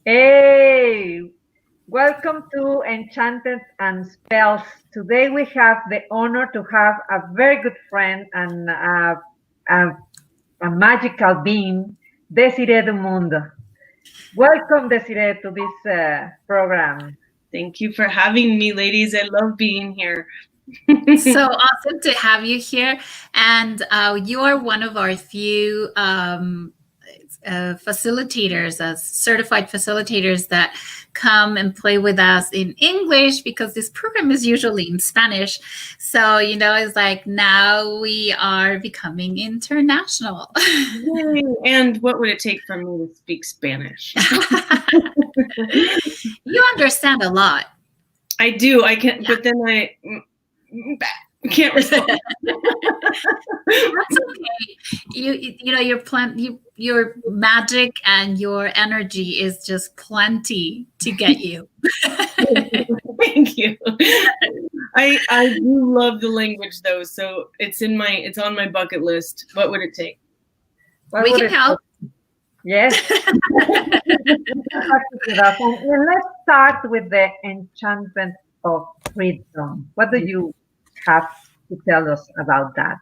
Hey, welcome to Enchanted and Spells. Today we have the honor to have a very good friend and a, a magical being, Désiree Dumonde. Welcome, Désiree, to this program. Thank you for having me, ladies. I love being here. So awesome to have you here. And you are one of our few facilitators, certified facilitators that come and play with us in English because this program is usually in Spanish. So, it's like now we are becoming international. Yay. And what would it take for me to speak Spanish? You understand a lot. I do. I can, yeah. But then I can't respond. That's okay. Your magic and your energy is just plenty to get you. Thank you. I do love the language though, so it's on my bucket list. What would it take? We can help. Yes. Let's start with the enchantment of freedom. What do you have to tell us about that?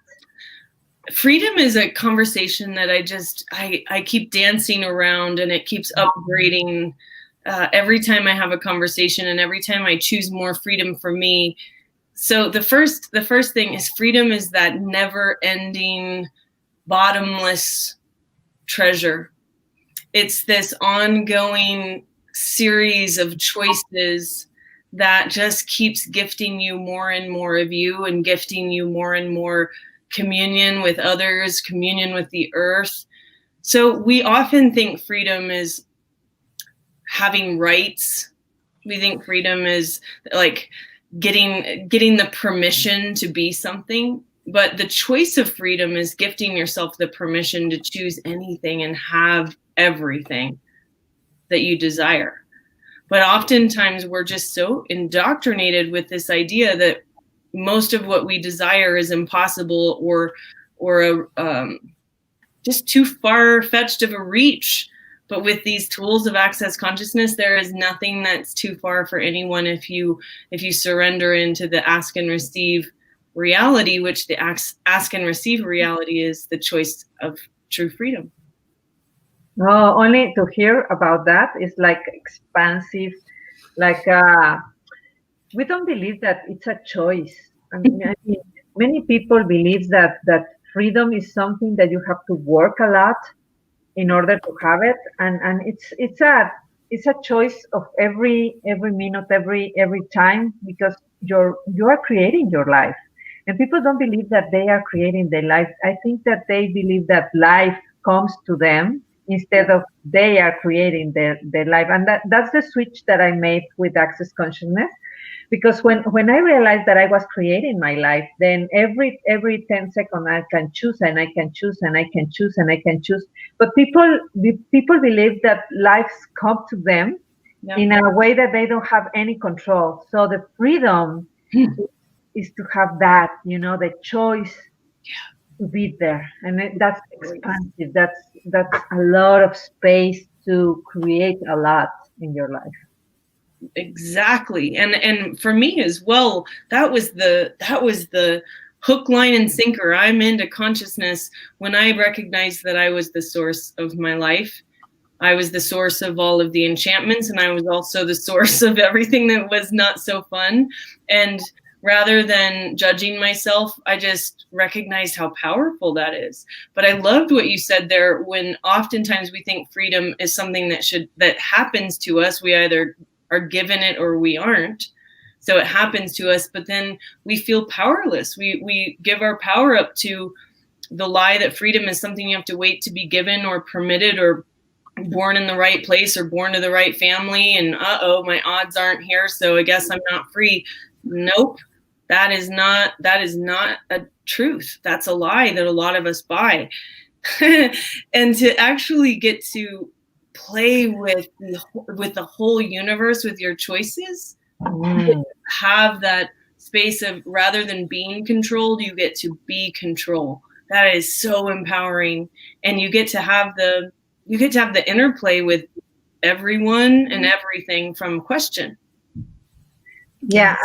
Freedom is a conversation that I keep dancing around, and it keeps upgrading every time I have a conversation, and every time I choose more freedom for me. So the first thing is freedom is that never-ending, bottomless treasure. It's this ongoing series of choices that just keeps gifting you more and more of you, and gifting you more and more communion with others, communion with the earth. So we often think freedom is having rights. We think freedom is like getting the permission to be something. But the choice of freedom is gifting yourself the permission to choose anything and have everything that you desire. But oftentimes we're just so indoctrinated with this idea that most of what we desire is impossible or just too far-fetched of a reach. But with these tools of access consciousness, there is nothing that's too far for anyone if you surrender into the ask and receive reality, which the ask and receive reality is the choice of true freedom. Oh, only to hear about that is like expansive, like we don't believe that it's a choice. I mean, many people believe that freedom is something that you have to work a lot in order to have it, and it's a choice of every minute, every time, because you are creating your life, and people don't believe that they are creating their life. I think that they believe that life comes to them instead of they are creating their life. And that's the switch that I made with access consciousness, because when I realized that I was creating my life, then every 10 seconds I can choose, and I can choose, and I can choose, and I can choose. But people believe that lives come to them in a way that they don't have any control. So the freedom is to have that, the choice to be there, and that's expansive. That's a lot of space to create a lot in your life. Exactly. And for me as well, that was the hook, line, and sinker. I'm into consciousness when I recognized that I was the source of my life. I was the source of all of the enchantments, and I was also the source of everything that was not so fun. And rather than judging myself, I just recognized how powerful that is. But I loved what you said there, when oftentimes we think freedom is something that happens to us. We either are given it or we aren't. So it happens to us, but then we feel powerless. We give our power up to the lie that freedom is something you have to wait to be given or permitted or born in the right place or born to the right family. And my odds aren't here, so I guess I'm not free. Nope. That is not a truth. That's a lie that a lot of us buy. And to actually get to play with the whole universe with your choices, have that space of, rather than being controlled, you get to be control. That is so empowering, and you get to have the interplay with everyone and everything from question. Yeah,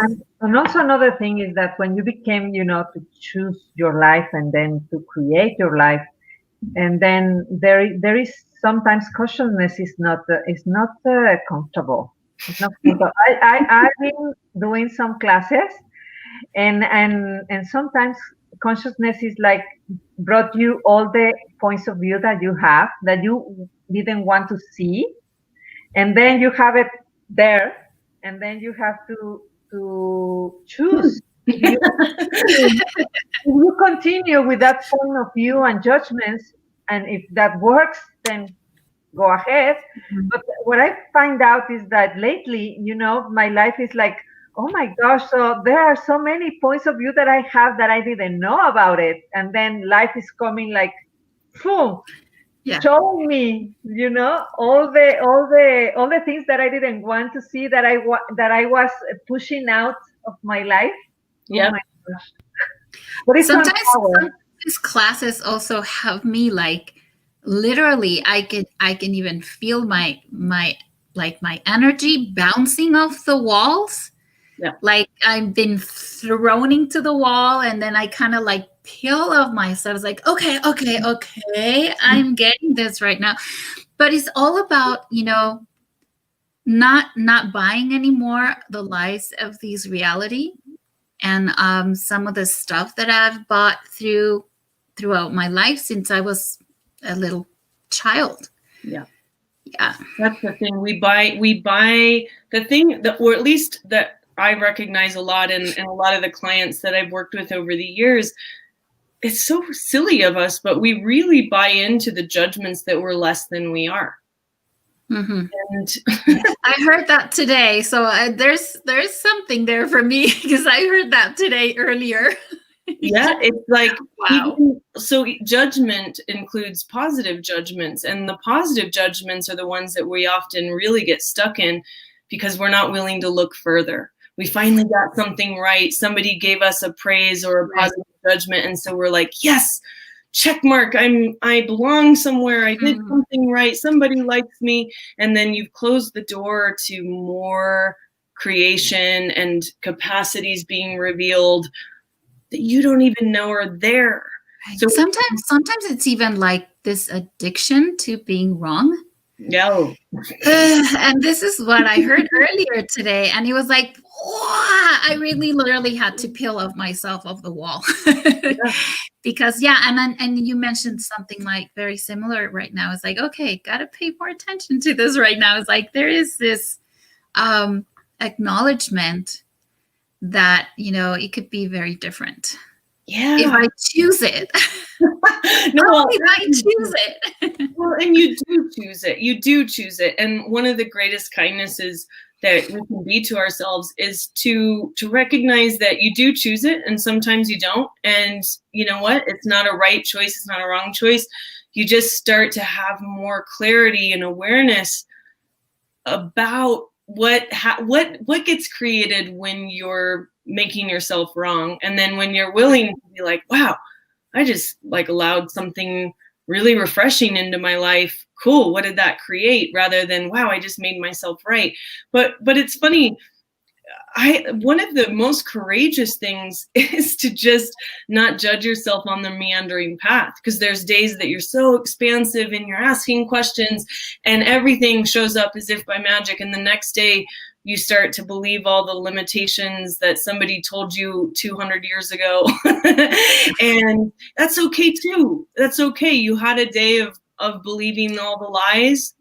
and also another thing is that when you became, to choose your life and then to create your life, and then there is sometimes cautiousness is not comfortable. It's not comfortable. I've been doing some classes, and sometimes consciousness is like brought you all the points of view that you have that you didn't want to see, and then you have it there, and then you have to choose. If you continue with that point of view and judgments, and if that works, then go ahead. But what I find out is that lately, my life is like, oh my gosh, so there are so many points of view that I have that I didn't know about it. And then life is coming like, boom, showing me, all the things that I didn't want to see, that I was pushing out of my life. Yeah. Oh my gosh. But it's sometimes these classes also have me like literally I can even feel my energy bouncing off the walls. Yeah. Like I've been thrown into the wall, and then I kind of like peel off myself. It's like, okay, I'm getting this right now. But it's all about, not buying anymore the lies of these reality. And some of the stuff that I've bought throughout my life since I was a little child. Yeah. Yeah. That's the thing. We buy the thing that, or at least that I recognize a lot in a lot of the clients that I've worked with over the years. It's so silly of us, but we really buy into the judgments that we're less than we are. Mm-hmm. And I heard that today. So there's something there for me, because I heard that today earlier. Yeah, it's like, wow. So judgment includes positive judgments, and the positive judgments are the ones that we often really get stuck in because we're not willing to look further. We finally got something right. Somebody gave us a praise or a positive judgment, and so we're like, yes, check mark. I belong somewhere. I did something right. Somebody likes me. And then you've closed the door to more creation and capacities being revealed that you don't even know are there. So sometimes it's even like this addiction to being wrong. No. And this is what I heard earlier today, and it was like, I really literally had to peel off myself off the wall. Because and you mentioned something like very similar right now. It's like, okay, gotta pay more attention to this right now. It's like there is this acknowledgement that it could be very different. Yeah. If I choose it. If I choose it. Well, and you do choose it. You do choose it. And one of the greatest kindnesses that we can be to ourselves is to recognize that you do choose it, and sometimes you don't. And you know what? It's not a right choice. It's not a wrong choice. You just start to have more clarity and awareness about what gets created when you're making yourself wrong. And then when you're willing to be like, wow, I just like allowed something really refreshing into my life. Cool. What did that create? Rather than, wow, I just made myself right. But it's funny. One of the most courageous things is to just not judge yourself on the meandering path, because there's days that you're so expansive and you're asking questions and everything shows up as if by magic. And the next day you start to believe all the limitations that somebody told you 200 years ago. And that's okay too. That's okay. You had a day of believing all the lies.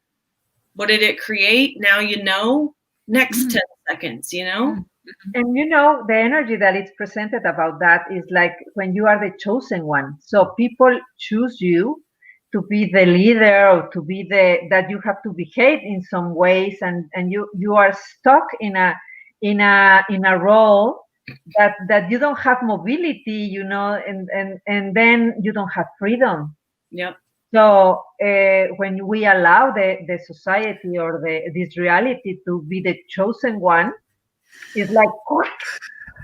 What did it create? Now you know. Next 10 seconds, And the energy that is presented about that is like when you are the chosen one. So people choose you to be the leader, or to be that you have to behave in some ways, and you are stuck in a role that you don't have mobility, and then you don't have freedom. Yep. So when we allow the society or this reality to be the chosen one, it's like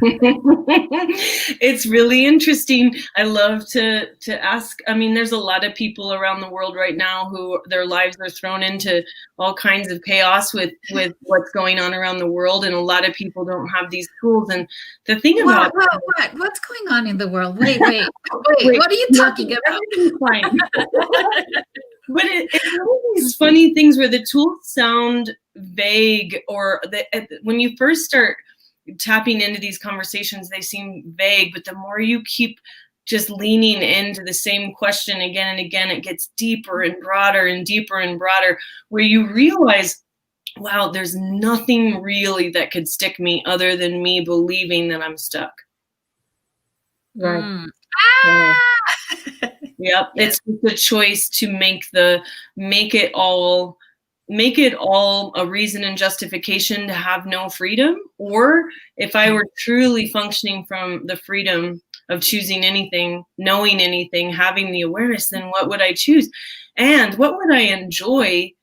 It's really interesting. I love to ask. I mean, there's a lot of people around the world right now who their lives are thrown into all kinds of chaos with what's going on around the world, and a lot of people don't have these tools. And the thing about what's going on in the world? Wait, what are you talking about? Fine. But it's one of these funny things where the tools sound vague, or when you first start tapping into these conversations, they seem vague, but the more you keep just leaning into the same question again and again, it gets deeper and broader and deeper and broader, where you realize, wow, there's nothing really that could stick me other than me believing that I'm stuck. Right. Yep. It's a choice to make it all a reason and justification to have no freedom. Or if I were truly functioning from the freedom of choosing anything, knowing anything, having the awareness, then what would I choose? And what would I enjoy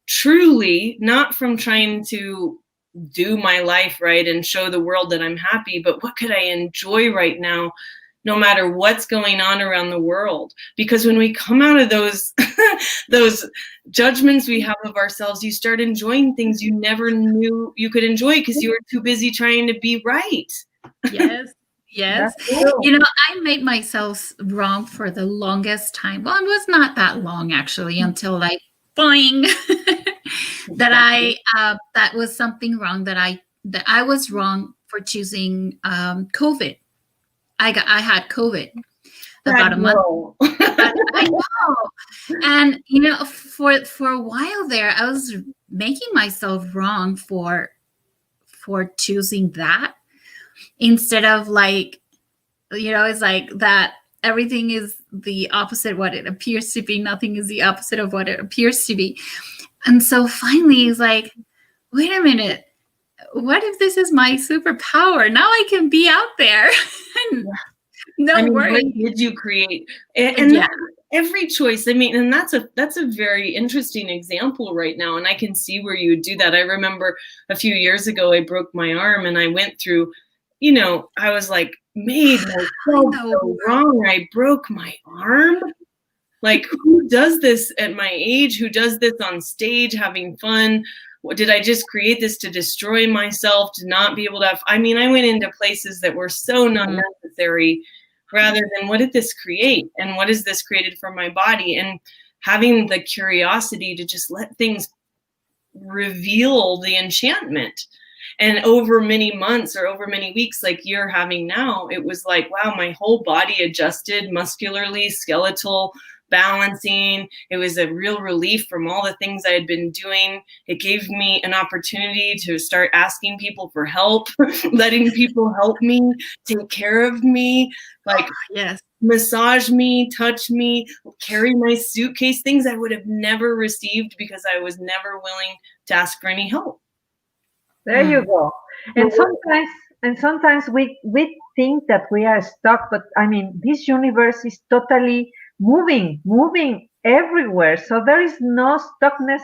truly, not from trying to do my life right and show the world that I'm happy, but what could I enjoy right now, no matter what's going on around the world? Because when we come out of those those judgments we have of ourselves, you start enjoying things you never knew you could enjoy because you were too busy trying to be right. Yes. You know, I made myself wrong for the longest time. Well, it was not that long actually, until like boing, that was something wrong, that I was wrong for choosing COVID. I had COVID about a month. I know. And you know, for a while there, I was making myself wrong for choosing that, instead of like, you know, it's like that everything is the opposite what it appears to be. Nothing is the opposite of what it appears to be. And so finally it's like, wait a minute, what if this is my superpower? Now I can be out there. No worry. What did you create? And every choice, I mean, and that's a very interesting example right now. And I can see where you would do that. I remember a few years ago, I broke my arm and I went through, you know, I was like, made myself so wrong. I broke my arm. Like, who does this at my age? Who does this on stage, having fun? What, did I just create this to destroy myself, to not be able to have, I mean, I went into places that were so not necessary, rather than what did this create? And what is this created for my body? And having the curiosity to just let things reveal the enchantment. And over many months or over many weeks, like you're having now, it was like, wow, my whole body adjusted muscularly, skeletal, balancing. It was a real relief from all the things I had been doing. It gave me an opportunity to start asking people for help, letting people help me, take care of me, like massage me, touch me, carry my suitcase, things I would have never received because I was never willing to ask for any help. There you go. And sometimes we think that we are stuck, but I mean, this universe is totally moving everywhere. So there is no stuckness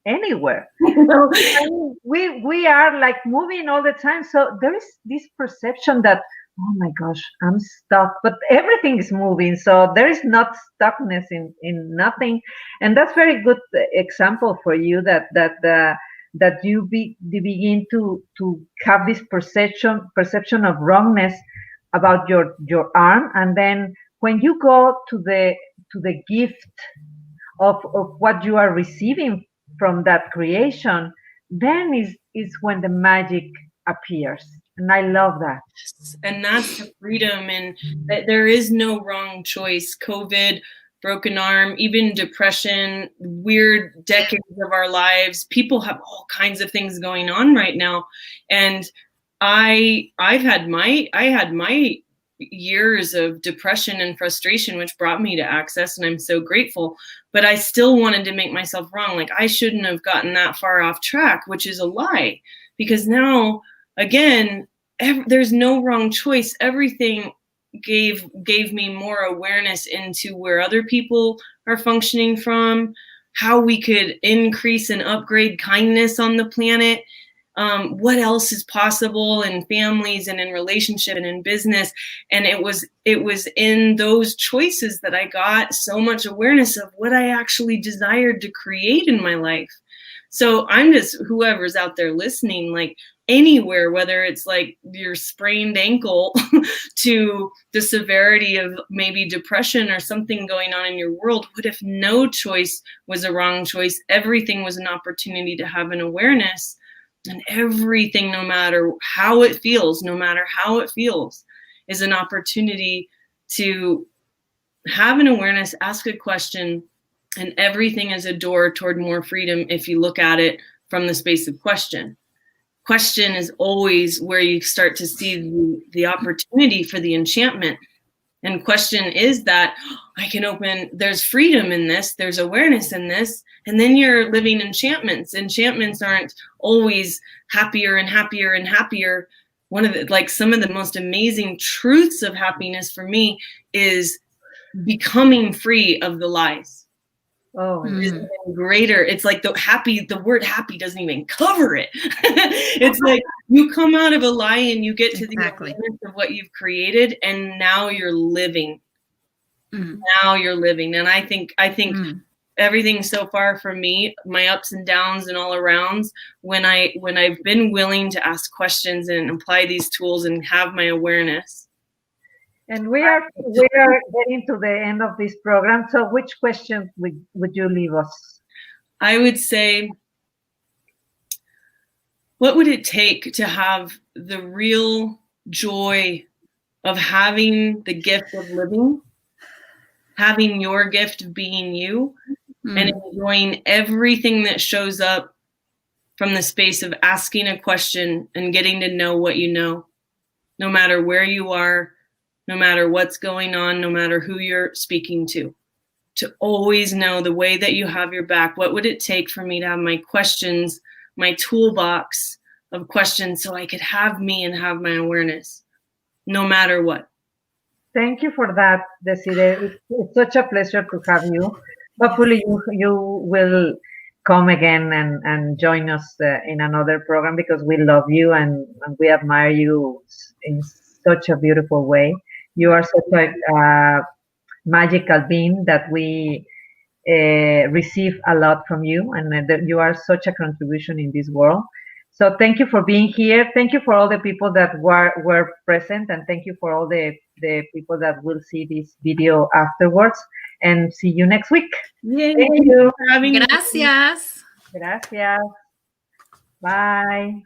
anywhere. I mean, we are like moving all the time. So there is this perception that, oh my gosh, I'm stuck, but everything is moving. So there is not stuckness in nothing. And that's very good example for you that you begin to have this perception of wrongness about your arm, and then when you go to the gift of what you are receiving from that creation, then is when the magic appears. And I love that. And that's the freedom, and that there is no wrong choice. COVID, broken arm, even depression, weird decades of our lives. People have all kinds of things going on right now. And I had my years of depression and frustration, which brought me to Access, and I'm so grateful. But I still wanted to make myself wrong. Like, I shouldn't have gotten that far off track, which is a lie. Because now, again, there's no wrong choice. Everything gave me more awareness into where other people are functioning from, how we could increase and upgrade kindness on the planet. what else is possible in families and in relationship and in business. And it was in those choices that I got so much awareness of what I actually desired to create in my life. So I'm just, whoever's out there listening, like anywhere, whether it's like your sprained ankle to the severity of maybe depression or something going on in your world, what if no choice was a wrong choice? Everything was an opportunity to have an awareness, and everything, no matter how it feels, is an opportunity to have an awareness, ask a question, and everything is a door toward more freedom if you look at it from the space of question. Question is always where you start to see the opportunity for the enchantment. And question is that I can open, there's freedom in this, there's awareness in this, and then you're living enchantments. Enchantments aren't always happier and happier and happier. One of the, like some of the most amazing truths of happiness for me is becoming free of the lies. Oh, greater. It's like the word happy doesn't even cover it. It's like you come out of a lie and you get to the awareness of what you've created, and now you're living. Now you're living. And I think everything so far for me, my ups and downs and all arounds, when I've been willing to ask questions and apply these tools and have my awareness. And we are getting to the end of this program. So which question would you leave us? I would say, what would it take to have the real joy of having the gift of living, having your gift of being you, and enjoying everything that shows up from the space of asking a question and getting to know what you know, no matter where you are, no matter what's going on, no matter who you're speaking to always know the way that you have your back. What would it take for me to have my questions, my toolbox of questions, so I could have me and have my awareness, no matter what? Thank you for that, Désiree. It's such a pleasure to have you. Hopefully you will come again and join us in another program, because we love you and we admire you in such a beautiful way. You are such a magical being that we receive a lot from you, and that you are such a contribution in this world. So thank you for being here. Thank you for all the people that were present, and thank you for all the people that will see this video afterwards. And see you next week. Yay. Thank you. Gracias. Gracias. Bye.